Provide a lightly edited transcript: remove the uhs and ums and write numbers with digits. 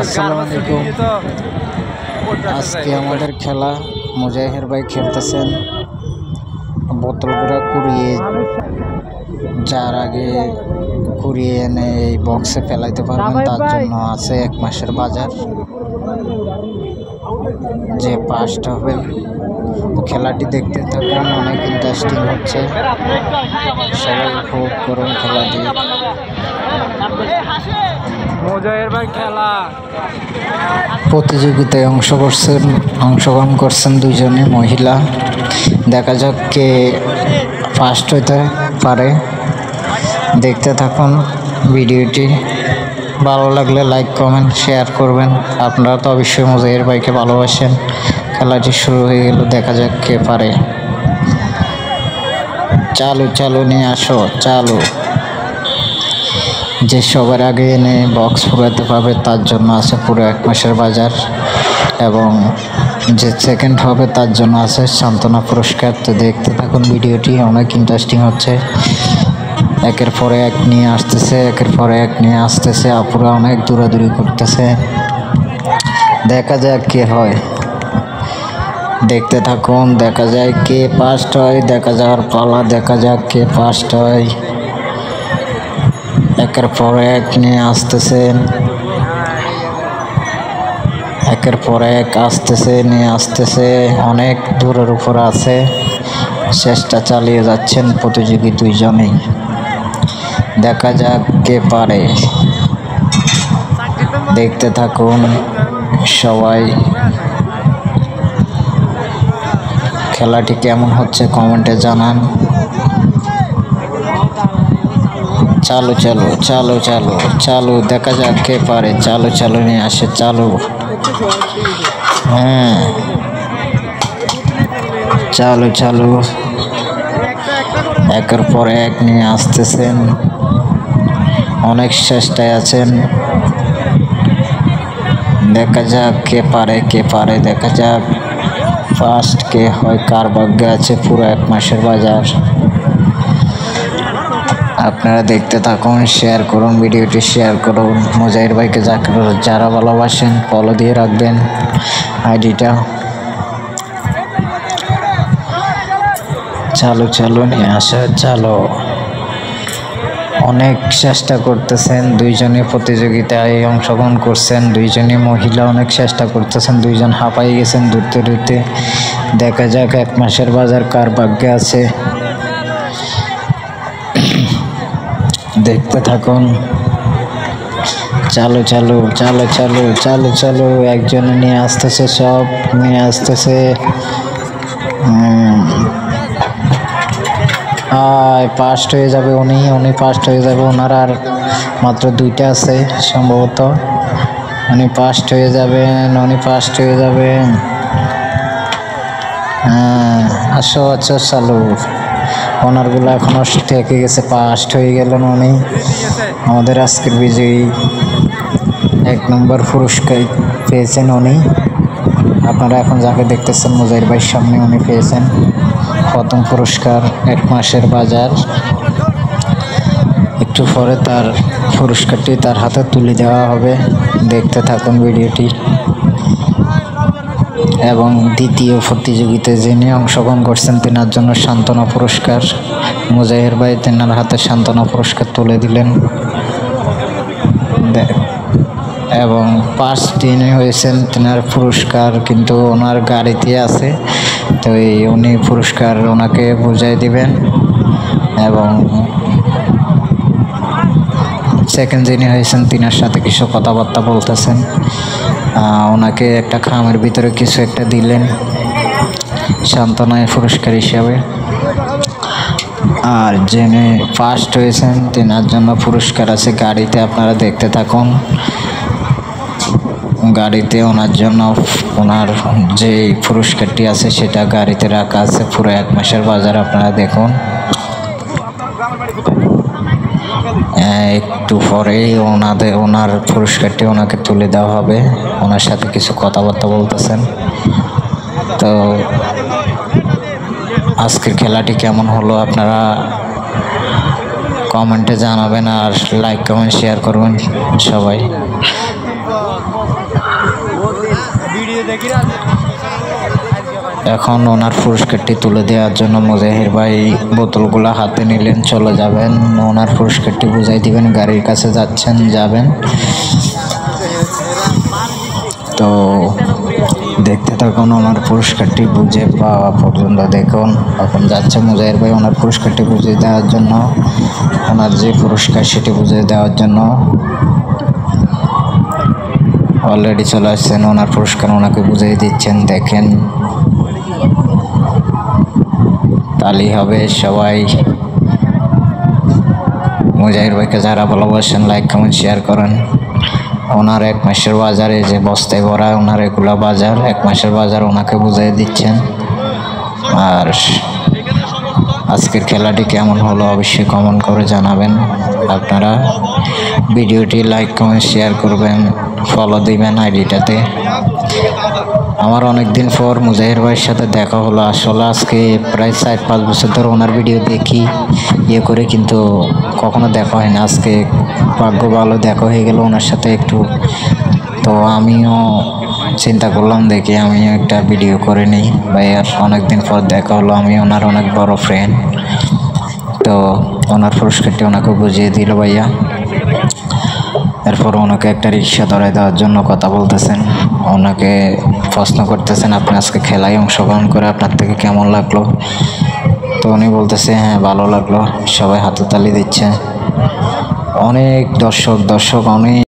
আসসালামু আলাইকুম। আজকে আমাদের খেলা মুজাহির ভাই খেলতেছেন। বোতলগুলো কুড়িয়ে যার আগে কুড়িয়ে এনে এই বক্সে ফেলাইতে পারবেন, তার জন্য আছে 1 মাসের বাজার। যে ফার্স্ট হবে খেলাটি দেখতে থাকুন, অনেক ইন্টারেস্টিং হচ্ছে। সবাই উপভোগ করুন খেলাটি। মুজাহির ভাই খেলা প্রতিযোগিতায় অংশগ্রহণ করছেন 2 জনে মহিলা। দেখা যাক কে ফার্স্ট হইতে পারে। দেখতে থাকুন ভিডিওটি। ভালো লাগলে লাইক কমেন্ট শেয়ার করবেন। আপনারা তো অবশ্যই মুজাহির ভাইকে ভালোবাসেন। খেলাটি শুরু হয়ে গেল, দেখা যাক কে পারে। চালু চালু নিয়ে আসো, চালু। যে সবার আগে এনে বক্স ফুরাতে পারবে তার জন্য আছে পুরো 1 মাসের বাজার, এবং যে সেকেন্ড হবে তার জন্য আছে সান্ত্বনা পুরস্কার। তো দেখতে থাকুন ভিডিওটি, অনেক ইন্টারেস্টিং হচ্ছে। একের পরে এক নিয়ে আসতেছে, একের পরে এক নিয়ে আসতেছে। আপুরা অনেক দৌড়াদৌড়ি করতেছে। দেখা যাক কে হয়, দেখতে থাকুন। দেখা যায় কে ফার্স্ট হয়, দেখা যাওয়ার পালা। দেখা যাক কে ফার্স্ট হয়। একের পর এক নিয়ে আসতেছেন, একের পর এক আসতেছে, নিয়ে আসতেছে। অনেক দূরের উপর আছে, চেষ্টা চালিয়ে যাচ্ছেন প্রতিযোগী 2 জনেই। দেখা যাক কে পারে, দেখতে থাকুন সবাই। খেলাটি কেমন হচ্ছে কমেন্টে জানান। চালু চালু চালু চালু চালু, দেখা যাক কে পারে। চালু চালু নিয়ে আসে, চালু। হ্যাঁ, চালু চালু একের পর এক নিয়ে আসতেছেন, অনেক চেষ্টায় আছেন। দেখা যাক কে পারে, কে পারে। দেখা যাক ফার্স্ট কে হয়, কার ভাগ্যে আছে পুরো 1 মাসের বাজার। আপনারা দেখতে থাকুন, শেয়ার করুন ভিডিওটি, শেয়ার করুন। মুজাহির ভাইকে যারা ভালোবাসেন ফলো দিয়ে রাখবেন আইডিটা। চালু চালু নিয়ে আসা, চালো। অনেক চেষ্টা করতেছেন 2 জনে, প্রতিযোগিতায় অংশগ্রহণ করছেন 2 জনে মহিলা। অনেক চেষ্টা করতেছেন, 2 জন হাঁপাই গেছেন দূরতে দূরতে। দেখা যাক 1 মাসের বাজার কার ভাগ্যে আছে। দেখতে থাকুন। চালু চালু চালু চালু চালু চালু, একজনে নিয়ে আসতেছে, সব নিয়ে আসতেছে। ফার্স্ট হয়ে যাবে উনি ফার্স্ট হয়ে যাবে। ওনার আর মাত্র 2টা আছে সম্ভবত। উনি ফার্স্ট হয়ে যাবেন, উনি ফার্স্ট হয়ে যাবেন। হ্যাঁ, আসো আচ্ছা, চালু। ওনারগুলো এখনো থেকে গেছে, ফার্স্ট হয়ে গেলেন উনি। আমাদের আজকের বিজয়ী 1 নম্বর পুরস্কার পেয়েছেন উনি। আপনারা এখন যাকে দেখতেছেন মুজাহির ভাইয়ের সামনে, উনি পেয়েছেন প্রথম পুরস্কার 1 মাসের বাজার। একটু পরে তার পুরস্কারটি তার হাতে তুলে দেওয়া হবে। দেখতে থাকুন ভিডিওটি। এবং দ্বিতীয় প্রতিযোগিতায় যিনি অংশগ্রহণ করছেন তেনার জন্য সান্ত্বনা পুরস্কার। মুজাহির ভাই তেনার হাতে সান্ত্বনা পুরস্কার তুলে দিলেন। এবং ফার্স্ট যিনি হয়েছেন তেনার পুরস্কার কিন্তু ওনার গাড়িতে আছে, তো উনি পুরস্কার ওনাকে বুঝাই দিবেন। এবং সেকেন্ড যিনি হয়েছেন তিনার সাথে কিছু কথাবার্তা বলতেছেন। ওনাকে একটা খামের ভিতরে কিছু একটা দিলেন সান্ত্বনায় পুরস্কার হিসাবে। আর যিনি ফার্স্ট হয়েছেন তেনার জন্য পুরস্কার আছে গাড়িতে। আপনারা দেখতে থাকুন। গাড়িতে ওনার জন্য ওনার যে পুরস্কারটি আছে সেটা গাড়িতে রাখা আছে, পুরো 1 মাসের বাজার। আপনারা দেখুন। একটু পরেই ওনার পুরস্কারটি ওনাকে তুলে দেওয়া হবে। ওনার সাথে কিছু কথাবার্তা বলতেছেন। তো আজকের খেলাটি কেমন হলো আপনারা কমেন্টে জানাবেন, আর লাইক কমেন্ট শেয়ার করবেন সবাই। এখন ওনার পুরস্কারটি তুলে দেওয়ার জন্য মুজাহির ভাই বোতলগুলো হাতে নিলেন, চলে যাবেন। ওনার পুরস্কারটি বুঝাই দিবেন, গাড়ির কাছে যাচ্ছেন, যাবেন। তো দেখতে থাকুন ওনার পুরস্কারটি বুঝে পাওয়া পর্যন্ত। দেখুন এখন যাচ্ছে মুজাহির ভাই ওনার পুরস্কারটি বুঝিয়ে দেওয়ার জন্য, ওনার যে পুরস্কার সেটি বুঝিয়ে দেওয়ার জন্য। অলরেডি চলে আসছেন, ওনার পুরস্কার ওনাকে বুঝিয়ে দিচ্ছেন। দেখেন তালি হবে সবাই। মুজাহির ভাইকে যারা ভালোবাসেন লাইক কমেন্ট শেয়ার করেন। ওনার 1 মাসের বাজারে যে বস্তায় ভরা ওনার এগুলো বাজার, 1 মাসের বাজার ওনাকে বুঝিয়ে দিচ্ছেন। আর আজকের খেলাটি কেমন হলো অবশ্যই কমেন্ট করে জানাবেন। আপনারা ভিডিওটি লাইক কমেন্ট শেয়ার করবেন, ফলো দিবেন আইডিটাতে। আমার অনেক দিন পর মুজাহির ভাইয়ের সাথে দেখা হলো। আসলে আজকে প্রায় 4-5 বছর ধরে ওনার ভিডিও দেখি করে, কিন্তু কখনো দেখা হয় না। আজকে ভাগ্য ভালো দেখা হয়ে গেল ওনার সাথে একটু। তো আমিও চিন্তা করলাম দেখি আমিও একটা ভিডিও করে নিই। ভাইয়ার অনেকদিন পর দেখা হলো, আমি ওনার অনেক বড় ফ্রেন্ড। তো ওনার পুরস্কারটি ওনাকে বুঝিয়ে দিল ভাইয়া। এরপর ওনাকে একটা রিক্সা ধরাই দেওয়ার জন্য কথা বলতেছেন, ওনাকে প্রশ্ন করতেছেন আপনি আজকে খেলায় অংশগ্রহণ করে আপনার থেকে কেমন লাগলো। তো উনি বলতেছে হ্যাঁ ভালো লাগলো, সবাই হাততালি দিচ্ছে। অনেক দর্শক অনেক